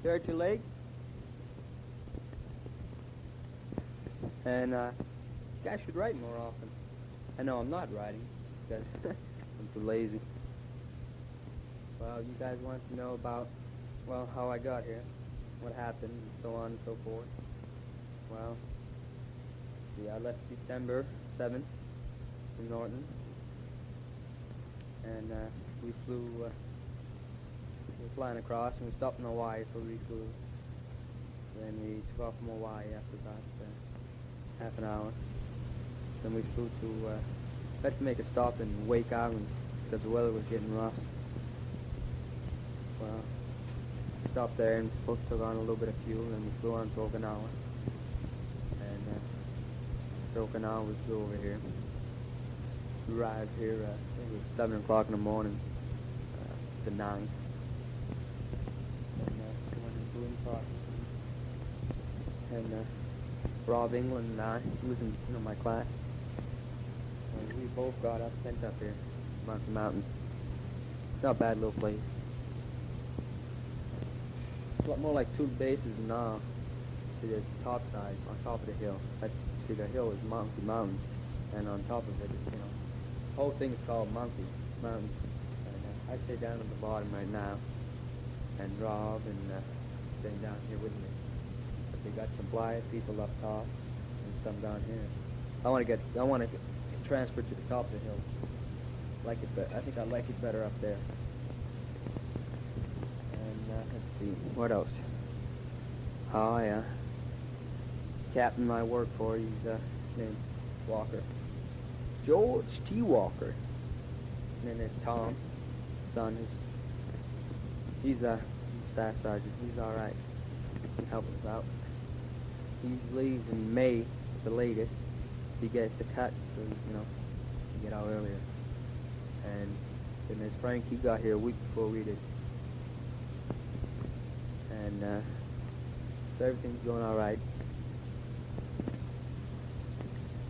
Cherokee Lake. And you guys should write more often. I know I'm not writing because I'm too lazy. Well, you guys want to know about, well, how I got here, what happened, and so on and so forth. Well, let's see, I left December 7th from Norton, and we flew, we were flying across, and we stopped in Hawaii for refuel. Then we took off from Hawaii after about half an hour. Then we flew to, had to make a stop in Wake Island because the weather was getting rough. Well, stopped there and took on a little bit of fuel, and we flew on to Okinawa. And to Okinawa, we flew over here. We arrived here, I think it was 7 o'clock in the morning, the 9th. And we went into Bloom Park. And Rob England and I, he was in my class. And we both got up, sent up here, Monkey Mountain. It's not a bad little place. It's a lot more like two bases now. See, there's the top side, on top of the hill. See, the hill is Monkey Mountain, and on top of it, the whole thing is called Monkey Mountain. And I stay down at the bottom right now, and Rob and staying down here with me. But they got some blind people up top, and some down here. I want to get transferred to the top of the hill. I think I like it better up there. Let's see, what else? Oh, yeah. Captain I work for, he's named Walker. George T. Walker. And then there's Tom, son. He's a staff sergeant. He's all right. He's helping us out. He leaves in May, at the latest. He gets a cut, so he get out earlier. And then there's Frank. He got here a week before we did. And so everything's going all right.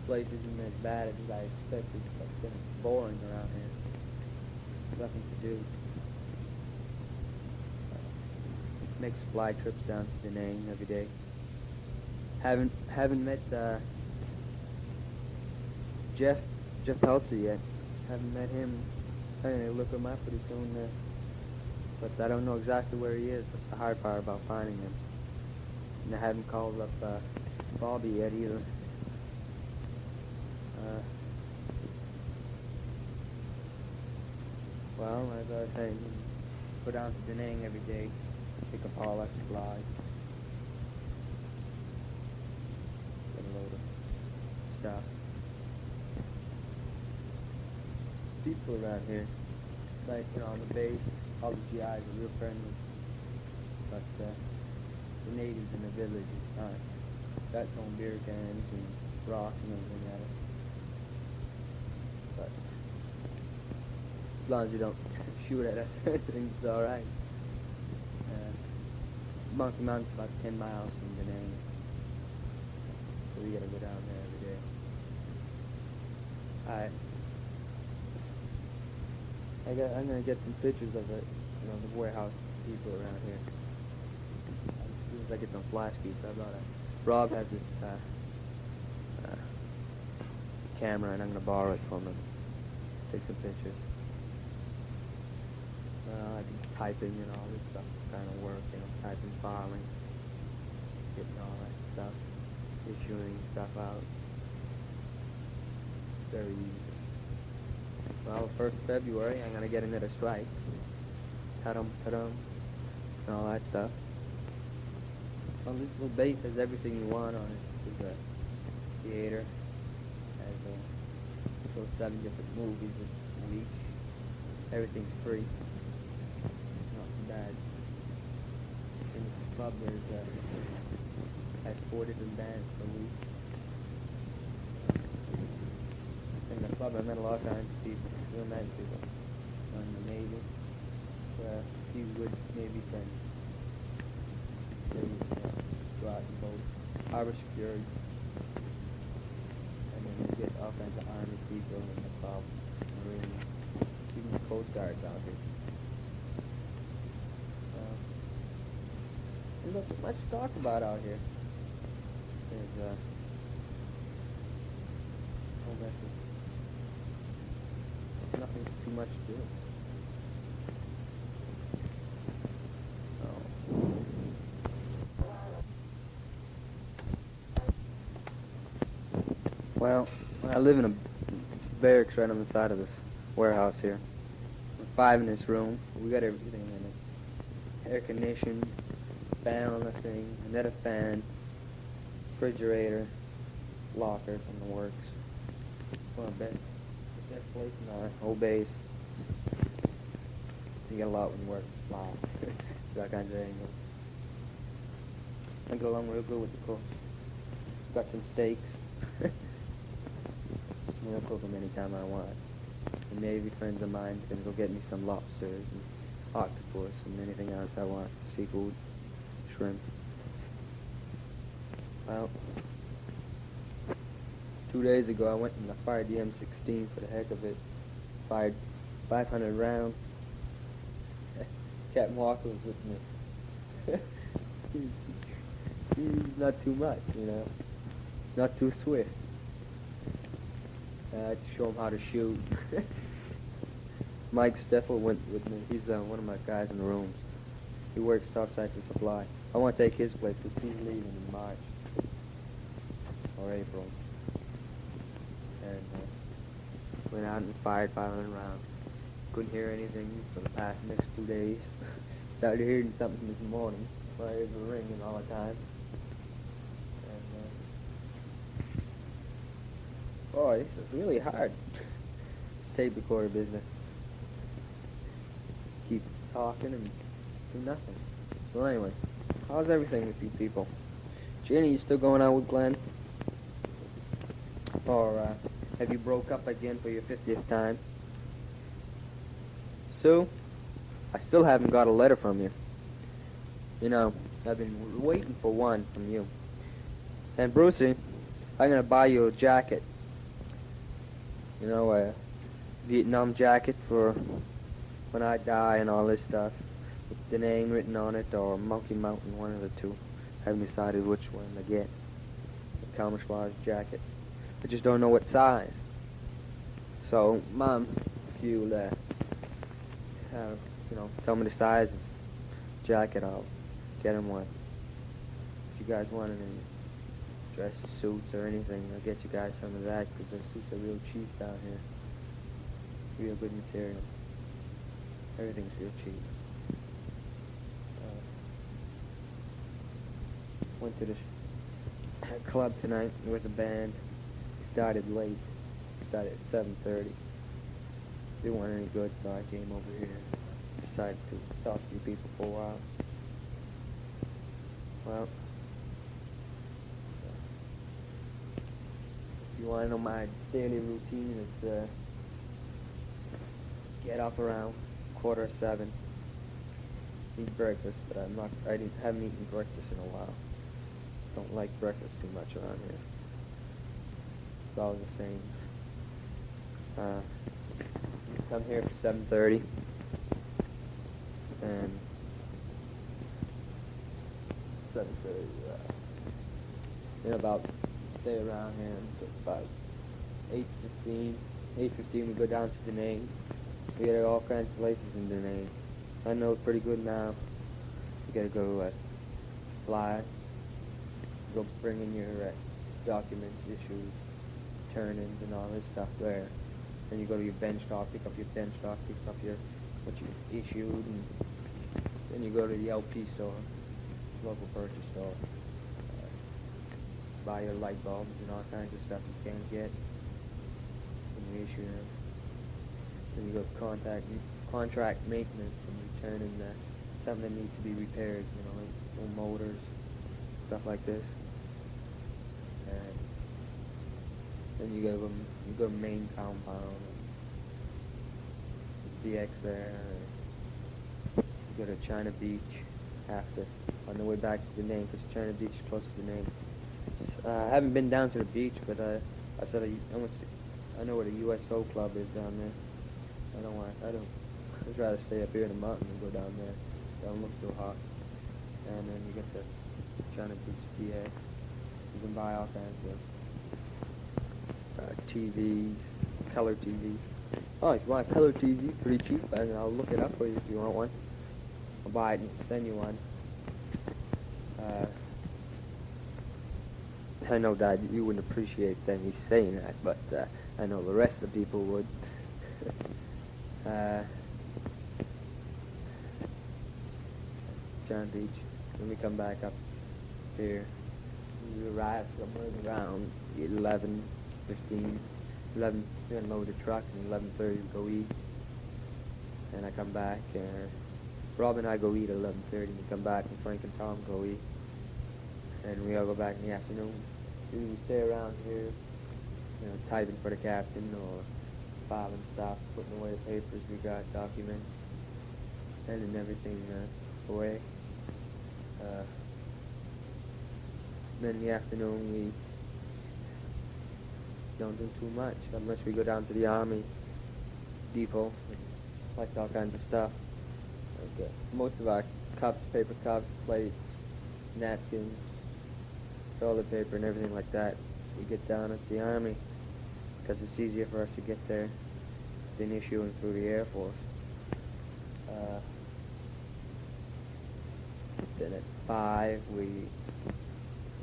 Place isn't as bad as I expected, but it's getting boring around here. Nothing to do. Make supply trips down to Da Nang every day. Haven't met Jeff Peltzer yet. Haven't met him. I'm gonna look him up pretty soon. But I don't know exactly where he is. That's the hard part about finding him. And I haven't called up Bobby yet either. Well, as I was saying, go down to Da Nang every day, pick up all that supplies, get a load of stuff. People around here, like, on the base, all the GIs are real friendly, but the natives in the village aren't. Got throwing beer cans and rocks and everything at us. But as long as you don't shoot at us, everything's all right. Monkey Mountain's about 10 miles from Da Nang, so we gotta go down there every day. I'm gonna get some pictures of it, the warehouse people around here. As soon as I get some flash keys, Rob has this camera, and I'm gonna borrow it from him. Take some pictures. I can typing and all this stuff kind of work, typing, filing, getting all that stuff, issuing stuff out. Very easy. Well, 1st of February, I'm gonna get another strike. Cut 'em, and all that stuff. Well, this little base has everything you want on it. There's a theater, has 7 different movies a week. Everything's free. Not too bad. In the club, has 4 different bands per week. In the club, I met a lot of kinds of people, real nice people. On the Navy, a few good Navy friends. They go out and boat, harbor security, and then you get all kinds of Army people in the club, Marines, even the Coast Guards out here. And nothing much to talk about out here. There's oh, there's nothing too much to do. Well, I live in a barracks right on the side of this warehouse here. We're 5 in this room. We got everything in it. Air conditioned, fan on the thing, another fan, refrigerator, lockers in the works. Well, best place in our whole base. You get a lot when you work fly. That kind of angle. I go along real good with the cook. Got some steaks. I'll cook them anytime I want. And maybe friends of mine can go get me some lobsters and octopus and anything else I want. Seafood, shrimp. Well, 2 days ago I went and I fired the M16 for the heck of it. Fired 500 rounds. Captain Walker was with me. He's not too much, you know. Not too swift. To show him how to shoot. Mike Steffel went with me. He's one of my guys in the rooms. He works topside for supply. I want to take his place because he's leaving in March or April. And went out and fired 500 rounds. Couldn't hear anything for the past next 2 days. Started hearing something this morning. My ears were ringing all the time. Boy, this is really hard. This tape recorder business. Keep talking and do nothing. Well, anyway, how's everything with you people? Jenny, you still going out with Glenn? Or have you broke up again for your 50th time? Sue, I still haven't got a letter from you. You know, I've been waiting for one from you. And Brucey, I'm going to buy you a jacket. You know, a Vietnam jacket for when I die and all this stuff. With the name written on it, or Monkey Mountain, one of the two. I haven't decided which one to get. A camouflage jacket. I just don't know what size. So, Mom, if you'll, you know, tell me the size of the jacket, I'll get him one. If you guys want any dress suits or anything, I'll get you guys some of that, because the suits are real cheap down here. Real good material. Everything's real cheap. Went to the club tonight. There was a band. Started late. Started at 7:30. They weren't any good, so I came over here. Decided to talk to you people for a while. Well, if you want to know my daily routine, it's get up around 6:45. Eat breakfast, but haven't eaten breakfast in a while. Don't like breakfast too much around here. It's all the same. Come here for 7:30, and 7:30. About stay around here until about 8:15. 8:15 we go down to Da Nang. We got all kinds of places in Da Nang. I know it pretty good now. You gotta go supply. Go bring in your documents, issues, turn-ins, and all this stuff there. Then you go to your bench stock, pick up your bench stock, pick up what you issued, and then you go to the LP store, local purchase store, buy your light bulbs and all kinds of stuff you can't get when you issue them. Then you go to contract maintenance, and you turn in something that needs to be repaired, you know, like old motors, stuff like this. And then you go to main compound, DX there. You go to China Beach after, on the way back to Da Nang, because China Beach is close to Da Nang. I haven't been down to the beach, but I know where the USO Club is down there. I'd rather stay up here in the mountain and go down there. Don't look so hot. And then you get to Johnny Beach, PA. You can buy all kinds of TVs, color TVs. Oh, if you want a color TV, pretty cheap, and I'll look it up for you if you want one. I'll buy it and send you one. I know that you wouldn't appreciate me saying that, but I know the rest of the people would. John Beach. Let me come back up here. We arrived somewhere around 11:15. 11. We're gonna load the truck, and 11:30 we go eat. And I come back. Rob and I go eat at 11:30. We come back, and Frank and Tom go eat. And we all go back in the afternoon. We stay around here, typing for the captain or filing stuff, putting away the papers we got, documents, sending everything away. Then in the afternoon we don't do too much unless we go down to the Army depot and collect all kinds of stuff. Like, most of our cups, paper cups, plates, napkins, toilet paper and everything like that, we get down at the Army because it's easier for us to get there than issuing through the Air Force. Then at 5 we're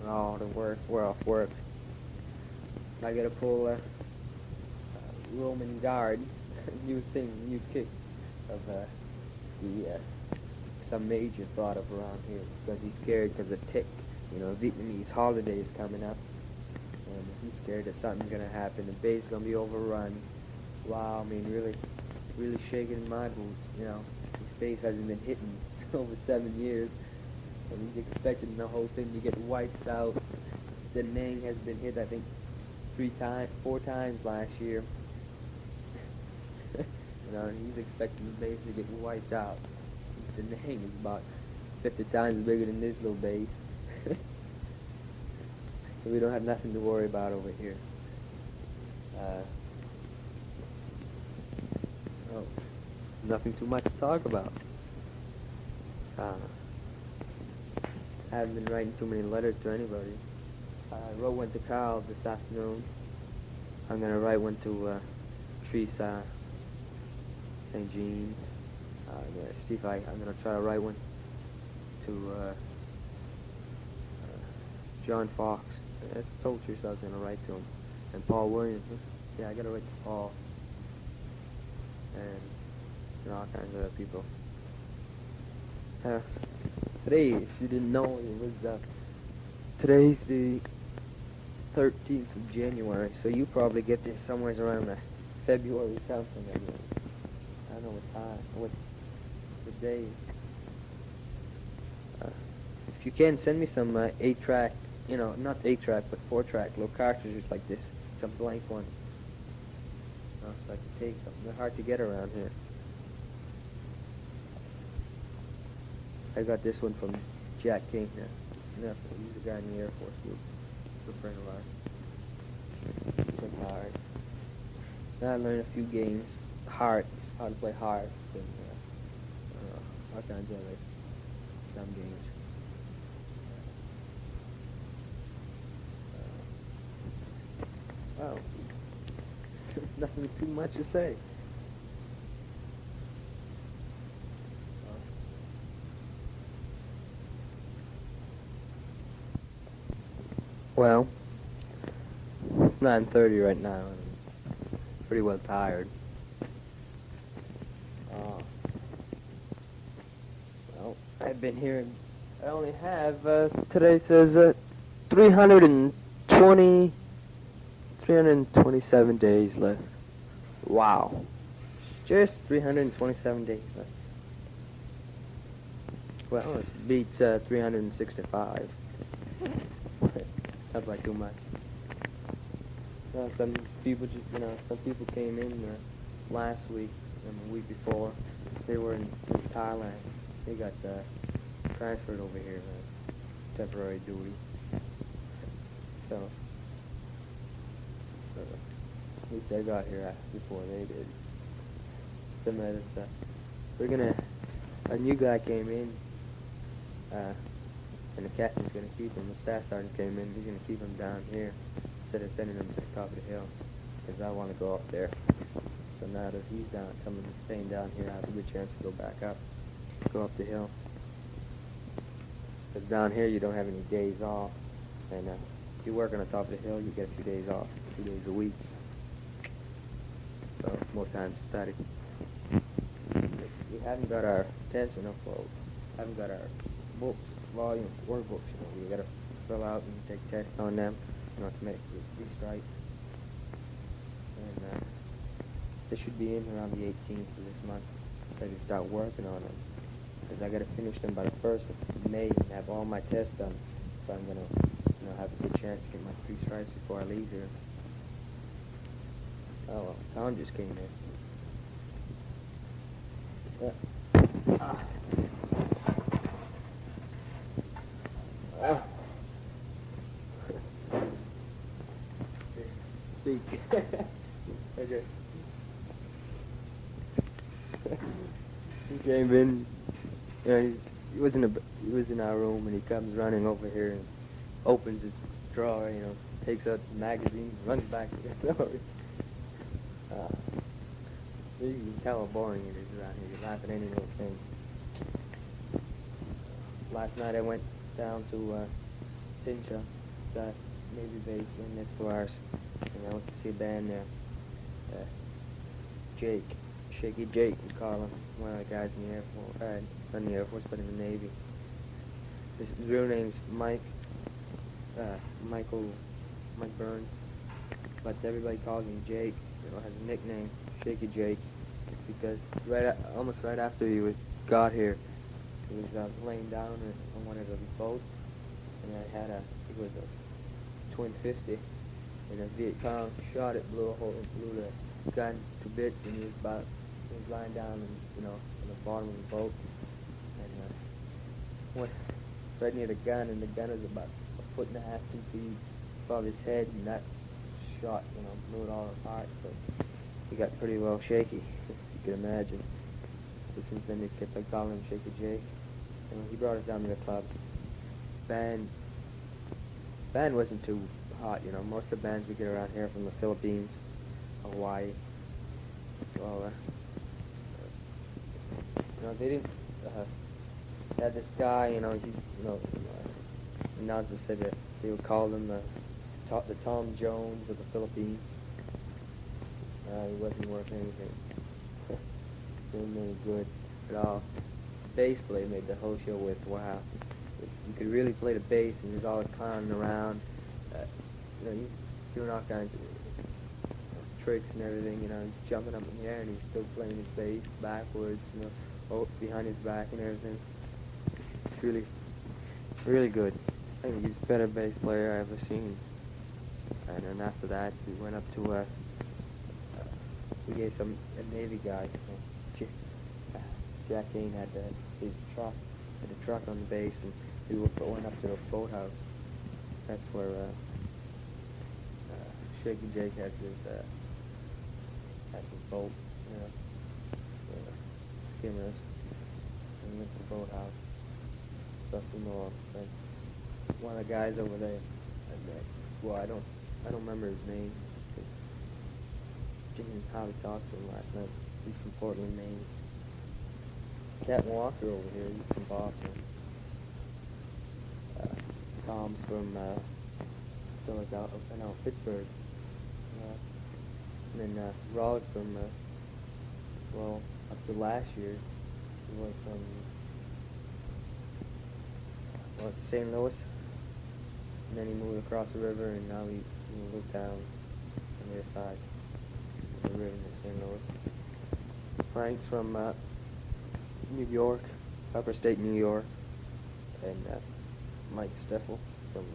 off work. I gotta pull a Roman guard, new kick of some major thought of around here because he's scared because of tick. Vietnamese holiday is coming up, and he's scared that something's gonna happen. The bay's gonna be overrun. Wow, I mean, really shaking my boots. His face hasn't been hit in over 7 years, and he's expecting the whole thing to get wiped out. Da Nang has been hit, I think, 4 times last year. And he's expecting the base to get wiped out. Da Nang is about 50 times bigger than this little base. So we don't have nothing to worry about over here. Nothing too much to talk about. I haven't been writing too many letters to anybody. I wrote one to Carl this afternoon. I'm going to write one to Teresa, St. Jean's. I'm going to try to write one to John Fox. I told Teresa I was going to write to him. And Paul Williams. Yeah, I got to write to Paul. And all kinds of other people. Today, if you didn't know, today's the 13th of January, so you probably get this somewhere around February something. I don't know what time, what day. If you can, send me some 8-track, not 8-track, but 4-track little cartridges like this, some blank ones. So I can take them. They're hard to get around here. I got this one from Jack King here. Yeah, he's a guy in the Air Force. Good friend of ours. He's been hard. Now I learned a few games. Hearts, how to play hearts, and all kinds of other dumb games. Wow. Nothing too much to say. Well, it's 9:30 right now, and I'm pretty well tired. Well, I've been here, I only have, today says 327 days left. Wow. Just 327 days left. Well, it beats 365. Not by too much. Some people came in last week and the week before. They were in Thailand. They got transferred over here, temporary duty. So, at least I got here before they did. Some other stuff. A new guy came in. And the captain's going to keep him. The staff sergeant came in. He's going to keep him down here instead of sending him to the top of the hill. Because I want to go up there. So now that he's coming and staying down here, I have a good chance to go back up. Go up the hill. Because down here you don't have any days off. And if you work on the top of the hill, you get a few days off. 2 days a week. So most times static. We haven't got our tents enough for. Haven't got our books, volume, workbooks. We gotta fill out and take tests on them, to make the restripe. And they should be in around the 18th of this month. I can start working on them because I gotta finish them by the 1st of May and have all my tests done. So I'm gonna, have a good chance to get my 3 stripes before I leave here. Oh well, Tom just came in. Speak. Okay. He came in. He was in our room, and he comes running over here and opens his drawer. Takes out the magazine, runs back to the door. You can tell how boring it is around here. You laugh at any little thing. Last night I went down to Tincha, it's a Navy base right next to ours, and I went to see a band there. Jake, Shaky Jake, we call him, one of the guys in the Air Force, not in the Air Force, but in the Navy. His real name's Mike Burns, but everybody calls him Jake. Has a nickname, Shaky Jake, because almost right after he got here, he was laying down on one of the boats, and it was a twin 50, and a Viet Cong shot it, blew the gun to bits, and he was lying down, on the bottom of the boat, and went right near the gun, and the gun was about 1.5 feet, 2 feet above his head, and that shot, blew it all apart, so he got pretty well shaky, if you can imagine. So since then, they kept calling him Shaky Jake. And he brought us down to the club. Band wasn't too hot, Most of the bands we get around here from the Philippines, Hawaii. Well, they didn't. They had this guy, the announcer said that they would call him the Tom Jones of the Philippines. He wasn't worth anything. Doing any good at all. The bass player made the whole show wow. You could really play the bass, and he was always clowning around. He's doing all kinds of tricks and everything, he's jumping up in the air, and he's still playing his bass backwards, behind his back and everything. It's really, really good. I think he's the better bass player I've ever seen. And then after that, we went up to we gave a Navy guy, Jack Kane had his truck, a truck on the base, and we went up to the boathouse. That's where Shaky Jake has his boat, skimmers, and we went to the boathouse. So one of the guys over there, I don't remember his name. Didn't hardly talk to him last night. He's from Portland, Maine. Captain Walker over here, he's from Boston. Tom's from Pittsburgh. And then Rod's from up to last year, he was from St. Louis. And then he moved across the river, and now he lives down on the other side. The river in St. Louis. Frank's from New York, Upper State New York, and Mike Steffel from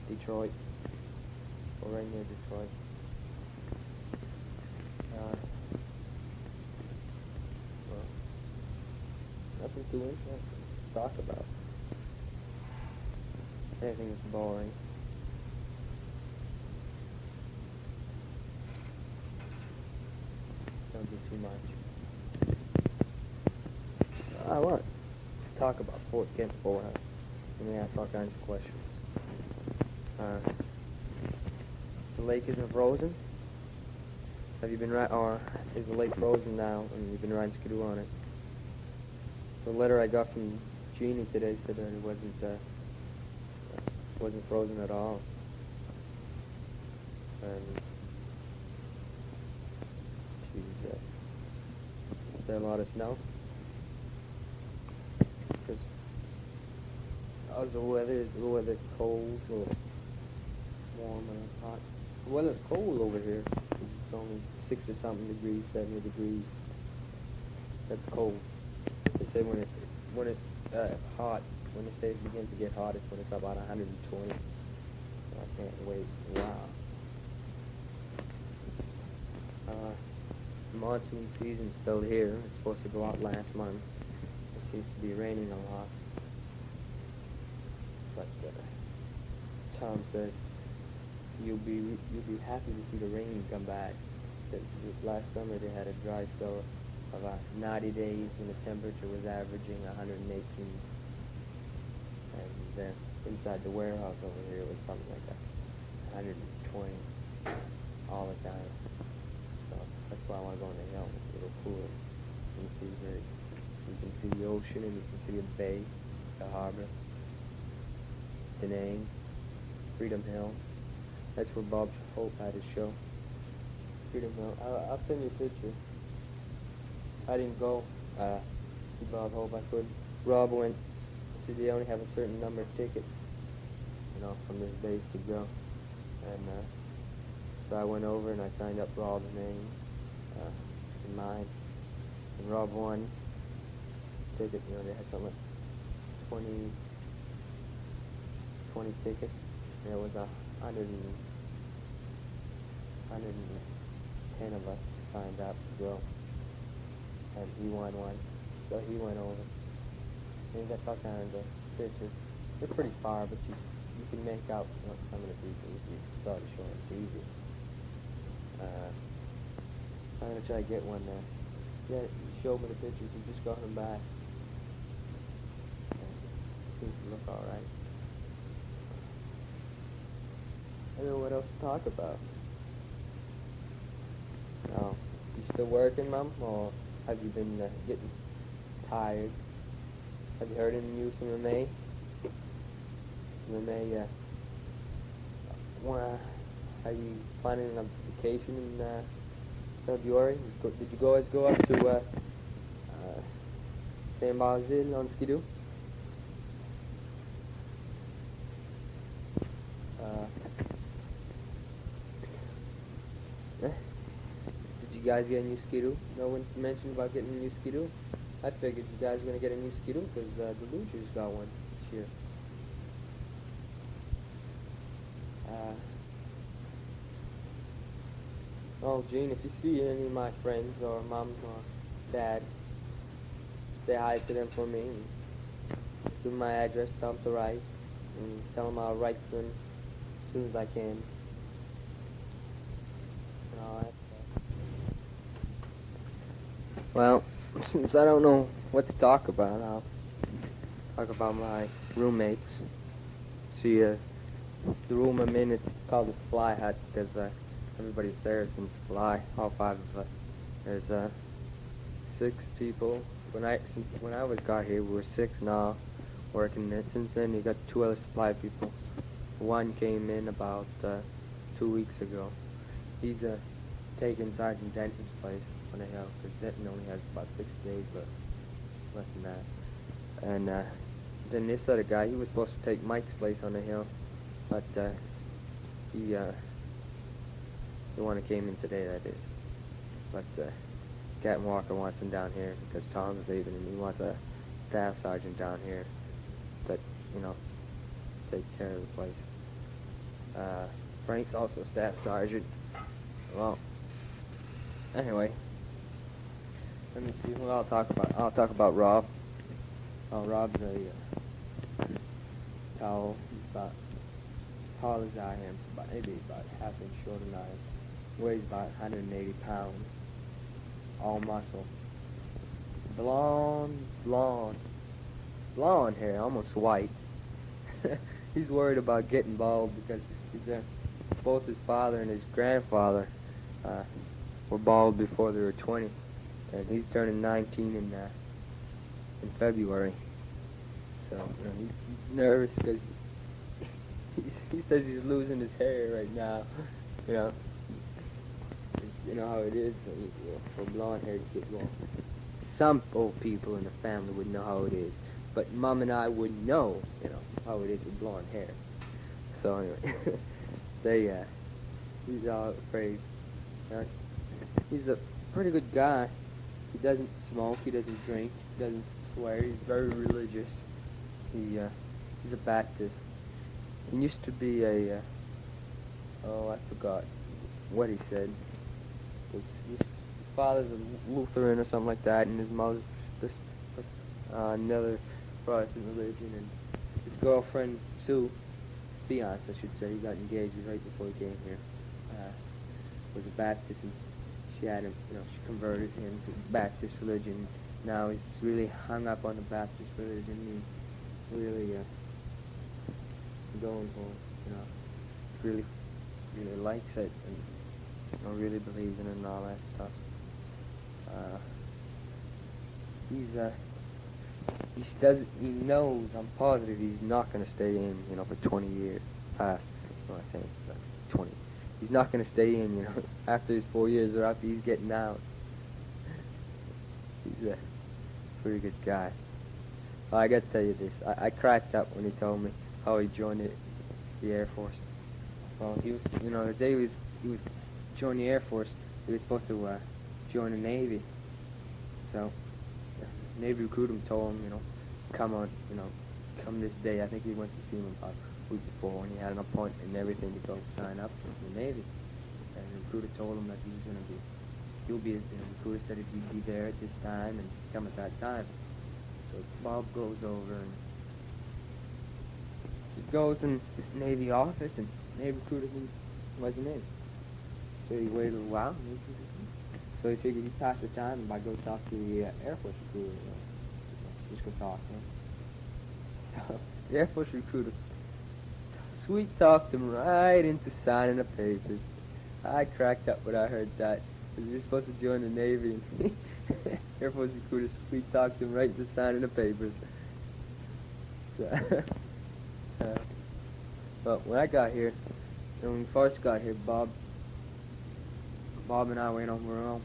Detroit, or right near Detroit. Nothing too interesting to talk about. Everything is boring. Don't do too much. I want to talk about Fort Kent Boathouse. And they ask all kinds of questions. The lake isn't frozen. Have you been or is the lake frozen now and you've been riding skidoo on it? The letter I got from Jeannie today said that it wasn't frozen at all. And is there a lot of snow? Because how's the weather? Is the weather cold or warm or hot? The weather's cold over here. It's only 60 something degrees, 70 degrees. That's cold. They say when it's hot, when they say it begins to get hot, it's when it's about 120. I can't wait. Wow. The monsoon season's still here. It's supposed to go out last month. It seems to be raining a lot. But Tom says you'll be happy to see the rain come back. Last summer they had a dry spell of about 90 days when the temperature was averaging 118. And inside the warehouse over here it was something like that, 120 all the time. So that's why I want to go on the hill. It's a little cooler. You can see the ocean and you can see the bay, the harbor, Da Nang, Freedom Hill. That's where Bob Hope had his show. Freedom Hill. I'll send you a picture. I didn't go. See Bob Hope. I couldn't. Rob went. See, they only have a certain number of tickets, from this base to go. And so I went over and I signed up Rob's name and mine. And Rob won ticket. They had something like 20 tickets. And there was 110 of us signed up to go. And he won one. So he went over. And you got all kinds of pictures. They're pretty far, but you can make out some of the people if you saw the show on TV. I'm going to try to get one there. Yeah, you showed me the pictures. You just got them back. Seems to look alright. I don't know what else to talk about. Oh, you still working, Mom? Or have you been getting tired? Have you heard any news from Renee? Renee, are you planning a vacation in February? Did you guys go up to Saint Basile on Skidoo? Did you guys get a new Skidoo? No one mentioned about getting a new Skidoo? I figured you guys were going to get a new Skidoo because the Lugers got one this year. Oh, Gene, if you see any of my friends or Mom or Dad, say hi to them for me and give them my address, tell them to write, and tell them I'll write to them as soon as I can. And all that stuff. Well, since I don't know what to talk about, I'll talk about my roommates. See, the room I'm in, it's called the Fly Hut because everybody's there since Fly, all 5 of us. There's 6 people. When I got here, we were 6 now working. And since then, you got 2 other supply people. One came in about 2 weeks ago. He's taking Sergeant Denton's place on the hill because Denton only has about 6 days, but less than that. And then this other guy, he was supposed to take Mike's place on the hill, but he the one that came in today, that is. But Captain Walker wants him down here because Tom's leaving, and he wants a staff sergeant down here that, takes care of the place. Frank's also a staff sergeant. Well, anyway, let me see what I'll talk about. I'll talk about Rob. Rob's a tall. He's about as tall as I am, maybe about half inch shorter than I am. Weighs about 180 pounds. All muscle. Blonde hair, almost white. he's worried about getting bald because both his father and his grandfather uh, were bald before they were 20, and he's turning 19 in February. So he's nervous because he says he's losing his hair right now. You know, you know how it is for blonde-haired kids. Well, some old people in the family would know how it is, but Mom and I wouldn't know, how it is with blonde hair. So anyway, he's all afraid. He's a pretty good guy. He doesn't smoke, he doesn't drink, he doesn't swear, he's very religious. He's a Baptist. He used to be I forgot what he said. His father's a Lutheran or something like that, and his mother's another Protestant religion, and his girlfriend, Sue, fiance, I should say, he got engaged right before he came here, was a Baptist, and she had him, she converted him to Baptist religion. Now he's really hung up on the Baptist religion. He really going for it, really likes it, and really believes in it and all that stuff. He knows, I'm positive he's not going to stay in, for 20 years. I'm saying, 20. He's not going to stay in, after his 4 years or after he's getting out. He's a pretty good guy. I got to tell you this. I cracked up when he told me how he joined the Air Force. Well, he was, the day he was joining the Air Force, he was supposed to join the Navy. So, Navy recruiter told him, come this day. I think he went to see him about a week before, and he had an appointment and everything to go sign up for the Navy. And the recruiter told him that he'll be, the recruiter said he'd be there at this time and come at that time. So Bob goes over and he goes in the Navy office, and Navy recruiter wasn't in. So he waited a while. So he figured he'd pass the time by go talk to the Air Force recruiter. Just go talk to him. So the Air Force recruiter sweet talked him right into signing the papers. I cracked up when I heard that. He was supposed to join the Navy, and Air Force recruiter sweet talked him right into signing the papers. So, but when I got here, when we first got here, Bob and I were all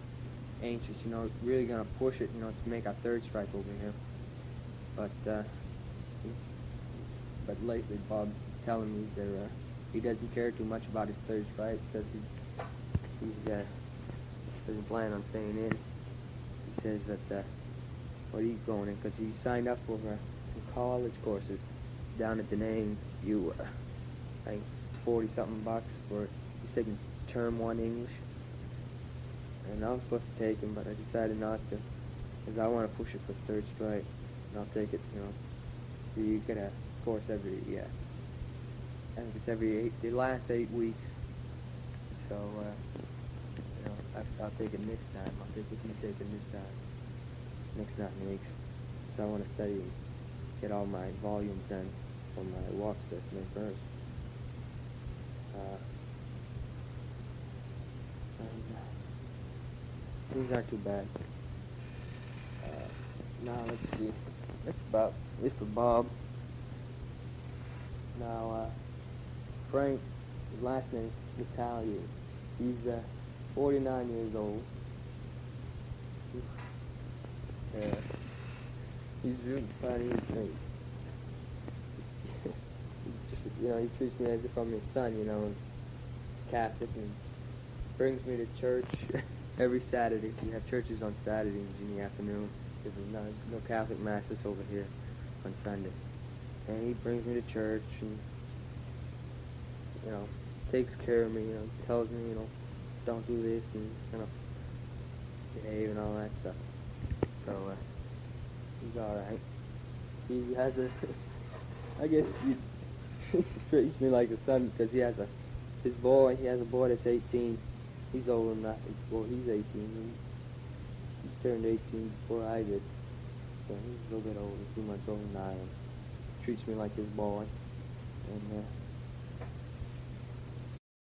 anxious, really gonna push it, to make our third strike over here. But lately, Bob's telling me that he doesn't care too much about his third strike because he doesn't plan on staying in. He says that he's going in because he signed up for some college courses down at the name. I think $40-something for he's taking term 1 English. And I was supposed to take him, but I decided not to, because I want to push it for third strike. And I'll take it, So you get a course every, I think it's the last 8 weeks. So, I'll take it next time. I'll take it you take it this time. Next 9 weeks. So I want to study and get all my volumes done for my walk specimen first. These aren't too bad. Now let's see. That's about it for Bob. Now Frank, his last name is Italian. He's 49 years old. He's really funny. He treats me as if I'm his son, Catholic, and brings me to church every Saturday. We have churches on Saturdays in the afternoon. There's no Catholic masses over here on Sunday. And he brings me to church and, takes care of me, tells me, don't do this and, behave and all that stuff. So, he's alright. He has I guess he treats me like a son because he has a boy that's 18. He's older than that. Well, he's 18. He turned 18 before I did. So he's a little bit older, 2 months older than I am. Treats me like his boy.